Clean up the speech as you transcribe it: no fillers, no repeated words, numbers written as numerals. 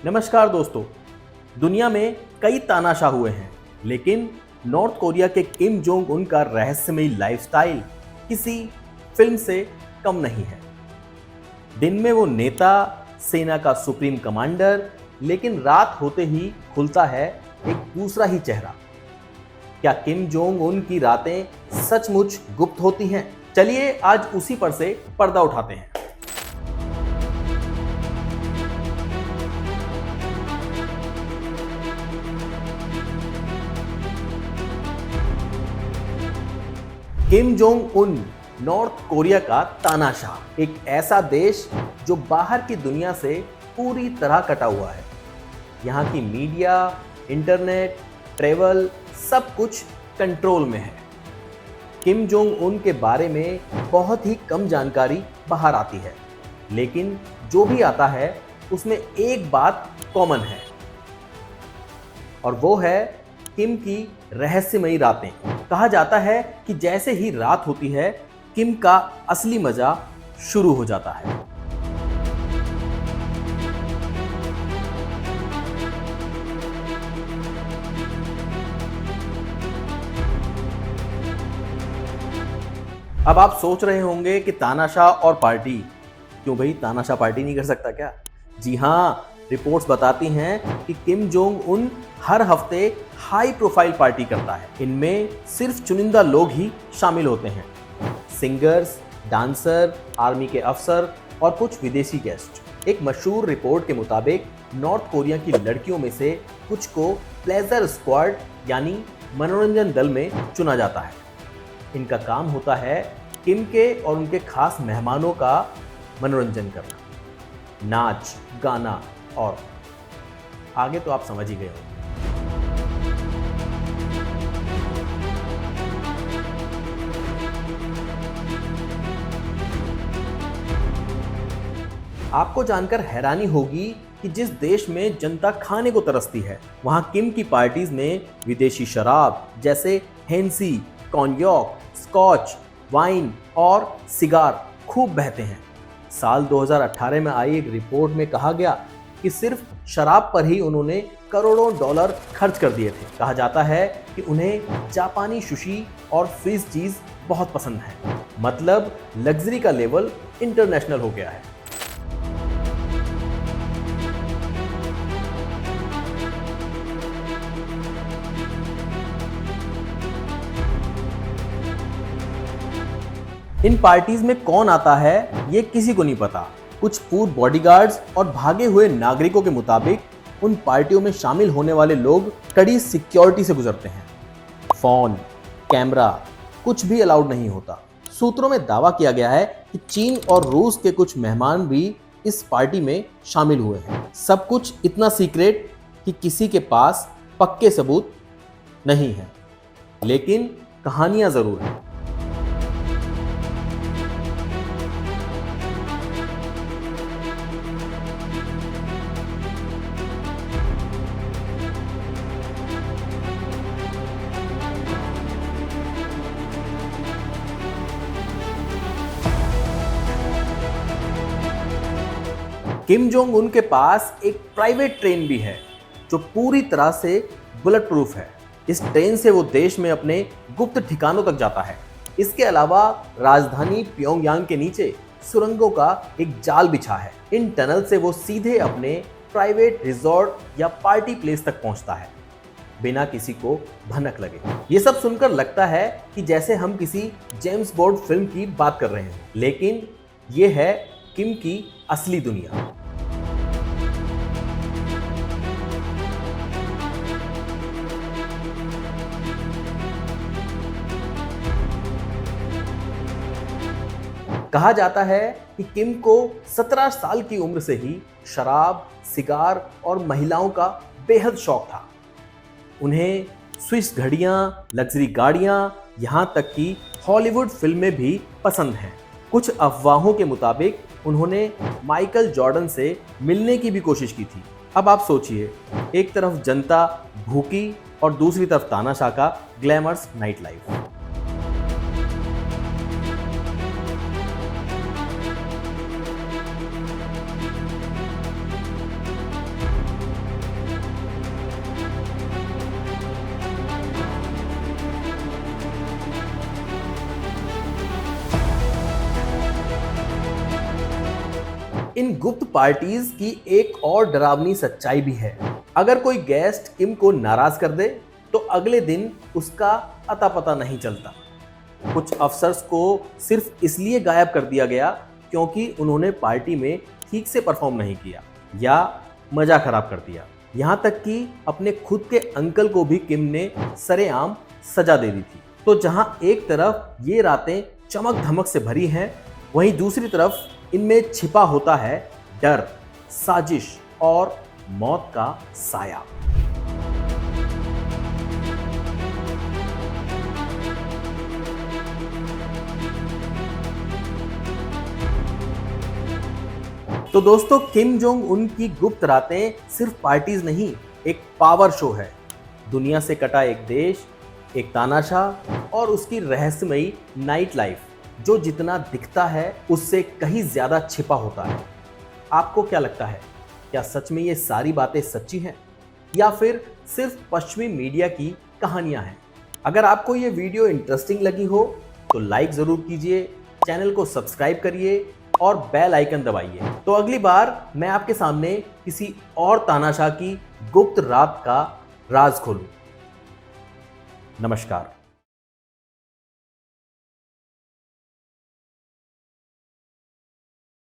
नमस्कार दोस्तों। दुनिया में कई तानाशाह हुए हैं, लेकिन नॉर्थ कोरिया के किम जोंग उन का रहस्यमयी लाइफस्टाइल किसी फिल्म से कम नहीं है। दिन में वो नेता, सेना का सुप्रीम कमांडर, लेकिन रात होते ही खुलता है एक दूसरा ही चेहरा। क्या किम जोंग उन की रातें सचमुच गुप्त होती हैं? चलिए आज उसी पर से पर्दा उठाते हैं। Kim Jong Un north Korea का तानाशाह, एक ऐसा देश जो बाहर की दुनिया से पूरी तरह कटा हुआ है। यहाँ की मीडिया, इंटरनेट, ट्रेवल सब कुछ कंट्रोल में है। किम जोंग उन के बारे में बहुत ही कम जानकारी बाहर आती है, लेकिन जो भी आता है उसमें एक बात कॉमन है, और वो है किम की रहस्यमयी रातें। कहा जाता है कि जैसे ही रात होती है, किम का असली मजा शुरू हो जाता है। अब आप सोच रहे होंगे कि तानाशाह और पार्टी, क्यों भाई तानाशाह पार्टी नहीं कर सकता क्या? जी हाँ, रिपोर्ट्स बताती हैं कि किम जोंग उन हर हफ्ते हाई प्रोफाइल पार्टी करता है। इनमें सिर्फ चुनिंदा लोग ही शामिल होते हैं, सिंगर्स, डांसर, आर्मी के अफसर और कुछ विदेशी गेस्ट। एक मशहूर रिपोर्ट के मुताबिक नॉर्थ कोरिया की लड़कियों में से कुछ को प्लेजर स्क्वाड यानी मनोरंजन दल में चुना जाता है। इनका काम होता है किम के और उनके खास मेहमानों का मनोरंजन करना, नाच, गाना और आगे तो आप समझ ही गए हो। आपको जानकर हैरानी होगी कि जिस देश में जनता खाने को तरसती है, वहां किम की पार्टीज में विदेशी शराब जैसे हेंसी, कॉन्याक, स्कॉच, वाइन और सिगार खूब बहते हैं। साल 2018 में आई एक रिपोर्ट में कहा गया कि सिर्फ शराब पर ही उन्होंने करोड़ों डॉलर खर्च कर दिए थे। कहा जाता है कि उन्हें जापानी सुशी और फ्रीज चीज बहुत पसंद है। मतलब लग्जरी का लेवल इंटरनेशनल हो गया है। इन पार्टीज में कौन आता है ये किसी को नहीं पता। कुछ पूर्व बॉडीगार्ड्स और भागे हुए नागरिकों के मुताबिक उन पार्टियों में शामिल होने वाले लोग कड़ी सिक्योरिटी से गुजरते हैं। फोन, कैमरा कुछ भी अलाउड नहीं होता। सूत्रों में दावा किया गया है कि चीन और रूस के कुछ मेहमान भी इस पार्टी में शामिल हुए हैं। सब कुछ इतना सीक्रेट कि किसी के पास पक्के सबूत नहीं है, लेकिन कहानियां जरूर हैं। किम जोंग उन के पास एक प्राइवेट ट्रेन भी है जो पूरी तरह से बुलेट प्रूफ है। इस ट्रेन से वो देश में अपने गुप्त ठिकानों तक जाता है। इसके अलावा राजधानी प्योंगयांग के नीचे सुरंगों का एक जाल बिछा है। इन टनल से वो सीधे अपने प्राइवेट रिजॉर्ट या पार्टी प्लेस तक पहुंचता है, बिना किसी को भनक लगे। ये सब सुनकर लगता है कि जैसे हम किसी जेम्स बॉन्ड फिल्म की बात कर रहे हैं, लेकिन ये है किम की असली दुनिया। कहा जाता है कि किम को 17 साल की उम्र से ही शराब, सिगार और महिलाओं का बेहद शौक था। उन्हें स्विस घड़ियां, लग्जरी गाड़ियां, यहां तक कि हॉलीवुड फिल्में भी पसंद हैं। कुछ अफवाहों के मुताबिक उन्होंने माइकल जॉर्डन से मिलने की भी कोशिश की थी। अब आप सोचिए, एक तरफ जनता भूखी और दूसरी तरफ तानाशाह का ग्लैमरस नाइट लाइफ। इन गुप्त पार्टीज की एक और डरावनी सच्चाई भी है। अगर कोई गेस्ट किम को नाराज कर दे तो अगले दिन उसका अता पता नहीं चलता। कुछ अफसर्स को सिर्फ इसलिए गायब कर दिया गया क्योंकि उन्होंने पार्टी में ठीक से परफॉर्म नहीं किया या मजा खराब कर दिया। यहां तक कि अपने खुद के अंकल को भी किम ने सरेआम सजा दे दी थी। तो जहां एक तरफ ये रातें चमक धमक से भरी हैं, वहीं दूसरी तरफ इनमें छिपा होता है डर, साजिश और मौत का साया। तो दोस्तों, किम जोंग उन की गुप्त रातें सिर्फ पार्टीज नहीं, एक पावर शो है। दुनिया से कटा एक देश, एक तानाशाह और उसकी रहस्यमयी नाइट लाइफ, जो जितना दिखता है उससे कहीं ज्यादा छिपा होता है। आपको क्या लगता है, क्या सच में ये सारी बातें सच्ची हैं या फिर सिर्फ पश्चिमी मीडिया की कहानियां हैं? अगर आपको ये वीडियो इंटरेस्टिंग लगी हो तो लाइक जरूर कीजिए, चैनल को सब्सक्राइब करिए और बेल आइकन दबाइए। तो अगली बार मैं आपके सामने किसी और तानाशाह की गुप्त रात का राज खोलूं। नमस्कार।